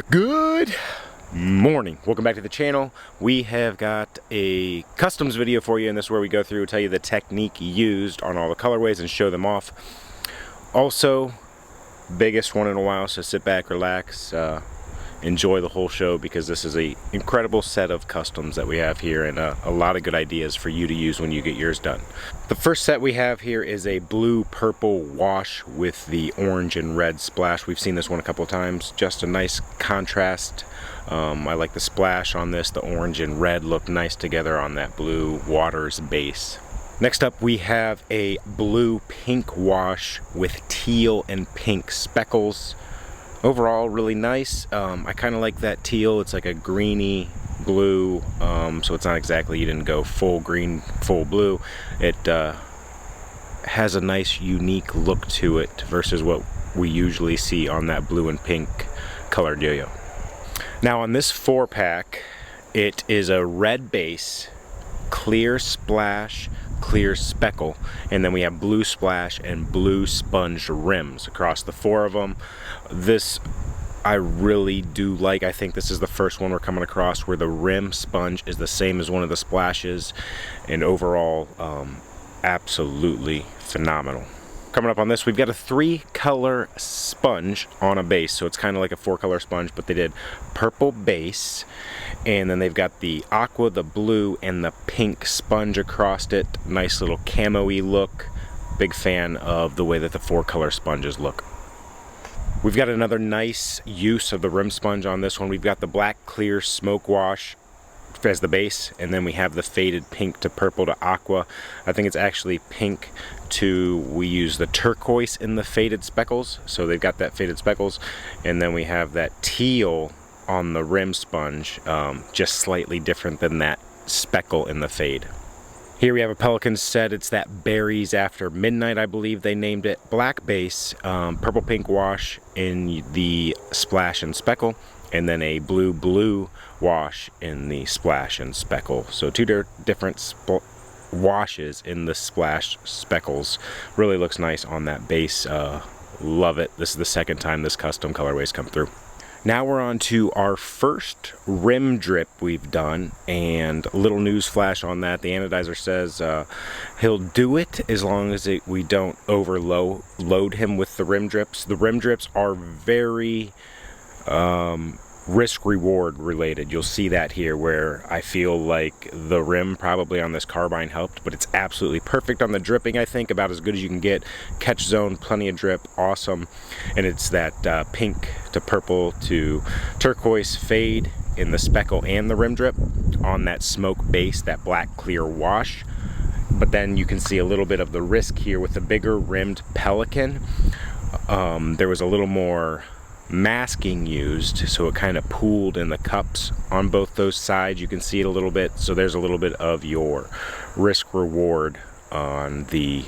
Good morning. Welcome back to the channel. We have got a customs video for you, and this is where we go through and tell you the technique used on all the colorways and show them off. Also, biggest one in a while, so sit back, relax, enjoy the whole show, because this is an incredible set of customs that we have here, and a lot of good ideas for you to use when you get yours done. The first set we have here is a blue-purple wash with the orange and red splash. We've seen this one a couple of times. Just a nice contrast. I like the splash on this. The orange and red look nice together on that blue water's base. Next up, we have a blue-pink wash with teal and pink speckles. Overall, really nice. I kind of like that teal. It's like a greeny blue, so it's not exactly, you didn't go full green, full blue. It has a nice, unique look to it versus what we usually see on that blue and pink colored yo-yo. Now on this 4-pack, it is a red base, clear splash, clear speckle, and then we have blue splash and blue sponge rims across the 4 of them. This I really do like. I think this is the first one we're coming across where the rim sponge is the same as one of the splashes, and overall absolutely phenomenal. Coming up on this, we've got a 3-color sponge on a base, so it's kind of like a 4-color sponge, but they did purple base, and then they've got the aqua, the blue, and the pink sponge across it. Nice little camo-y look. Big fan of the way that the 4-color sponges look. We've got another nice use of the rim sponge on this one. We've got the black clear smoke wash as the base, and then we have the faded pink to purple to aqua. I think it's actually pink to, we use the turquoise in the faded speckles, so they've got that faded speckles, and then we have that teal on the rim sponge, just slightly different than that speckle in the fade. Here we have a Pelican set. It's that Berries After Midnight, I believe they named it. Black base, purple pink wash in the splash and speckle, and then a blue wash in the splash and speckle. So 2 different washes in the splash speckles. Really looks nice on that base. Love it. This is the second time this custom colorway's come through. Now we're on to our first rim drip we've done, and a little news flash on that. The anodizer says he'll do it as long as we don't overload him with the rim drips. The rim drips are very risk-reward related. You'll see that here, where I feel like the rim probably on this carbine helped, but it's absolutely perfect on the dripping. I think about as good as you can get. Catch zone, plenty of drip, awesome. And it's that pink to purple to turquoise fade in the speckle and the rim drip on that smoke base, that black clear wash. But then you can see a little bit of the risk here with the bigger rimmed Pelican. There was a little more masking used, so it kind of pooled in the cups on both those sides. You can see it a little bit, so there's a little bit of your risk reward on the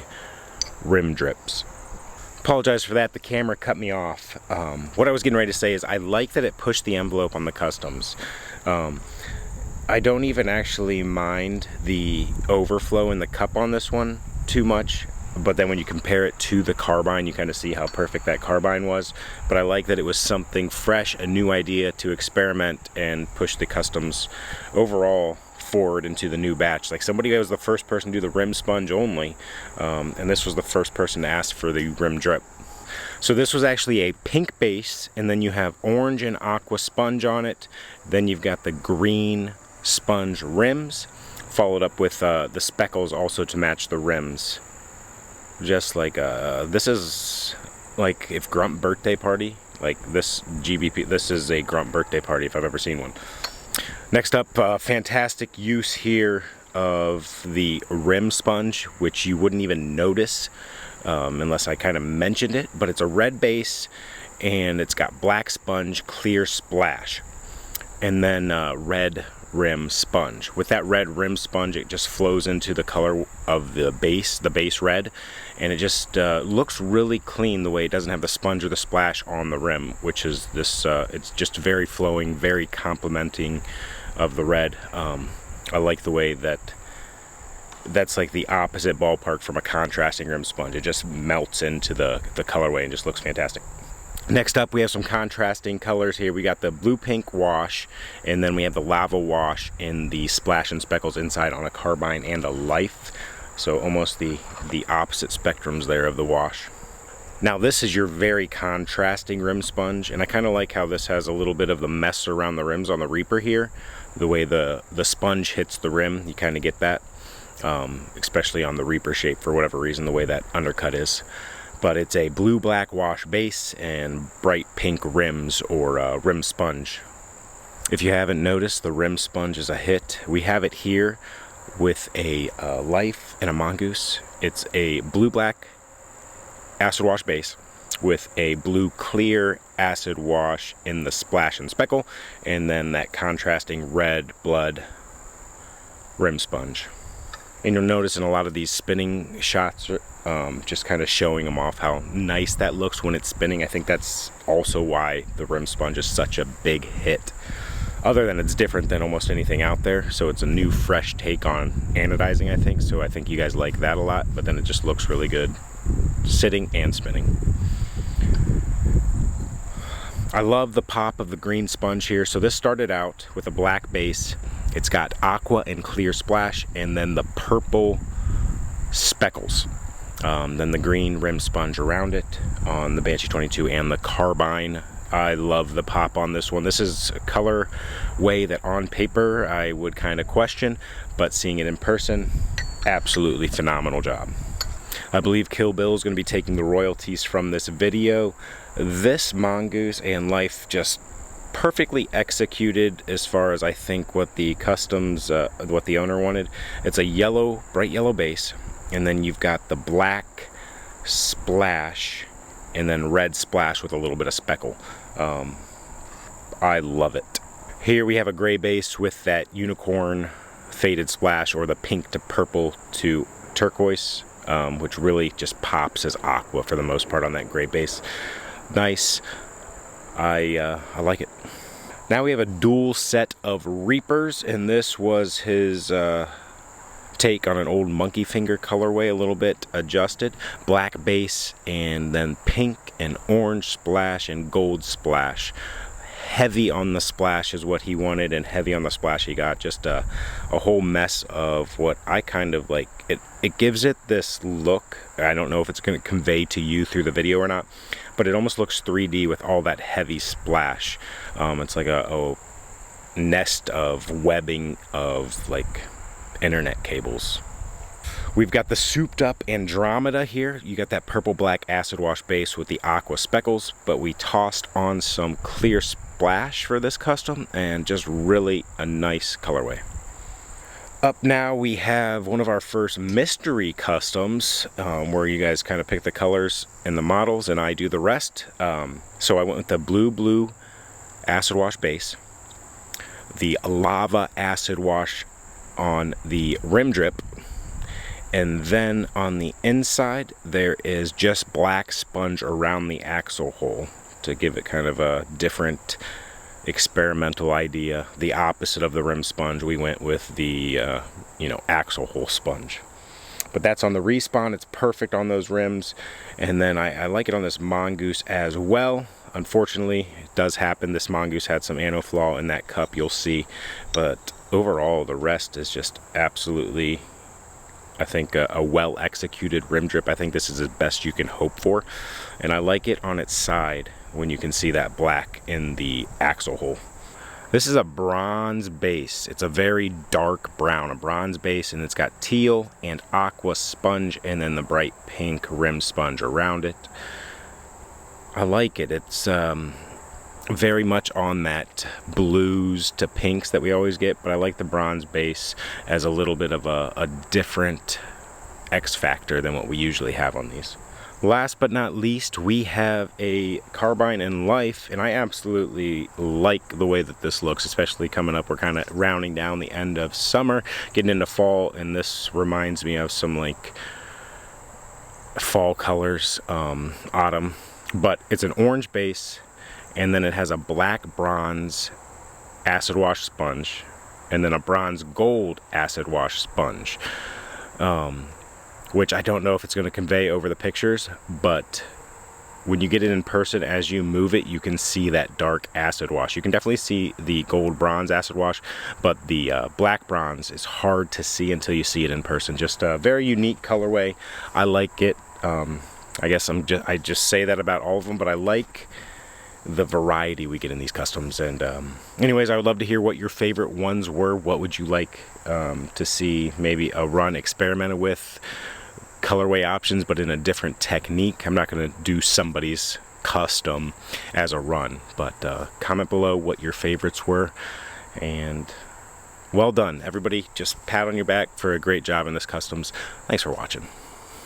rim drips. Apologize for that, the camera cut me off. What I was getting ready to say is I like that it pushed the envelope on the customs. I don't even actually mind the overflow in the cup on this one too much, but then when you compare it to the carbine, you kind of see how perfect that carbine was. But I like that it was something fresh, a new idea to experiment and push the customs overall forward into the new batch. Like, somebody was the first person to do the rim sponge only, and this was the first person to ask for the rim drip. So this was actually a pink base, and then you have orange and aqua sponge on it. Then you've got the green sponge rims, followed up with the speckles also to match the rims. Just like this is like if Grump birthday party, like this GBP, this is a Grump birthday party if I've ever seen one. Next up, fantastic use here of the rim sponge, which you wouldn't even notice unless I kind of mentioned it, but it's a red base and it's got black sponge, clear splash, and then red rim sponge. With that red rim sponge, it just flows into the color of the base red, and it just looks really clean the way it doesn't have the sponge or the splash on the rim, which is this, it's just very flowing, very complimenting of the red. I like the way that that's like the opposite ballpark from a contrasting rim sponge. It just melts into the colorway and just looks fantastic. Next up, we have some contrasting colors here. We got the blue pink wash, and then we have the lava wash in the splash and speckles inside on a carbine and a life. So almost the opposite spectrums there of the wash. Now this is your very contrasting rim sponge, and I kind of like how this has a little bit of the mess around the rims on the Reaper here. The way the sponge hits the rim, you kind of get that, especially on the Reaper shape for whatever reason, the way that undercut is. But it's a blue-black wash base and bright pink rims, or rim sponge. If you haven't noticed, the rim sponge is a hit. We have it here with a life and a mongoose. It's a blue-black acid wash base with a blue clear acid wash in the splash and speckle, and then that contrasting red blood rim sponge. And you'll notice in a lot of these spinning shots, just kind of showing them off how nice that looks when it's spinning. I think that's also why the rim sponge is such a big hit. Other than it's different than almost anything out there, so it's a new fresh take on anodizing, I think. So I think you guys like that a lot, but then it just looks really good sitting and spinning. I love the pop of the green sponge here. So this started out with a black base. It's got aqua and clear splash, and then the purple speckles. Then the green rim sponge around it on the Banshee 22 and the carbine. I love the pop on this one. This is a color way that on paper I would kind of question, but seeing it in person, absolutely phenomenal job. I believe Kill Bill is going to be taking the royalties from this video. This mongoose and life just perfectly executed as far as I think what the customs, what the owner wanted. It's a yellow, bright yellow base, and then you've got the black splash and then red splash with a little bit of speckle. I love it. Here we have a gray base with that unicorn faded splash, or the pink to purple to turquoise, which really just pops as aqua for the most part on that gray base. Nice. I like it. Now we have a dual set of Reapers, and this was his take on an old monkey finger colorway, a little bit adjusted. Black base and then pink and orange splash and gold splash. Heavy on the splash is what he wanted, and heavy on the splash he got. Just a whole mess of what I kind of like. It gives it this look. I don't know if it's going to convey to you through the video or not, but it almost looks 3D with all that heavy splash. It's like a nest of webbing of like internet cables. We've got the souped up Andromeda here. You got that purple black acid wash base with the aqua speckles, but we tossed on some clear splash for this custom, and just really a nice colorway. Up now we have one of our first mystery customs, where you guys kind of pick the colors and the models and I do the rest. So I went with the blue acid wash base, the lava acid wash on the rim drip, and then on the inside there is just black sponge around the axle hole to give it kind of a different experimental idea. The opposite of the rim sponge, we went with the axle hole sponge. But that's on the Respawn. It's perfect on those rims. And then I like it on this mongoose as well. Unfortunately, it does happen. This mongoose had some anno flaw in that cup, you'll see. But overall, the rest is just absolutely, I think, a well-executed rim drip. I think this is the best you can hope for. And I like it on its side when you can see that black in the axle hole. This is a bronze base. It's a very dark brown, a bronze base, and it's got teal and aqua sponge and then the bright pink rim sponge around it. I like it. It's very much on that blues to pinks that we always get, but I like the bronze base as a little bit of a different X factor than what we usually have on these. Last but not least, we have a carbine and life, and I absolutely like the way that this looks, especially coming up. We're kind of rounding down the end of summer, getting into fall, and this reminds me of some like fall colors, autumn. But it's an orange base, and then it has a black bronze acid wash sponge, and then a bronze gold acid wash sponge. Which I don't know if it's going to convey over the pictures, but when you get it in person, as you move it, you can see that dark acid wash. You can definitely see the gold bronze acid wash, but the black bronze is hard to see until you see it in person. Just a very unique colorway. I like it. I guess I just say that about all of them, but I like the variety we get in these customs. And anyways, I would love to hear what your favorite ones were. What would you like to see maybe a run experimented with? Colorway options, but in a different technique. I'm not going to do somebody's custom as a run, but comment below what your favorites were. And well done, everybody. Just pat on your back for a great job in this customs. Thanks for watching.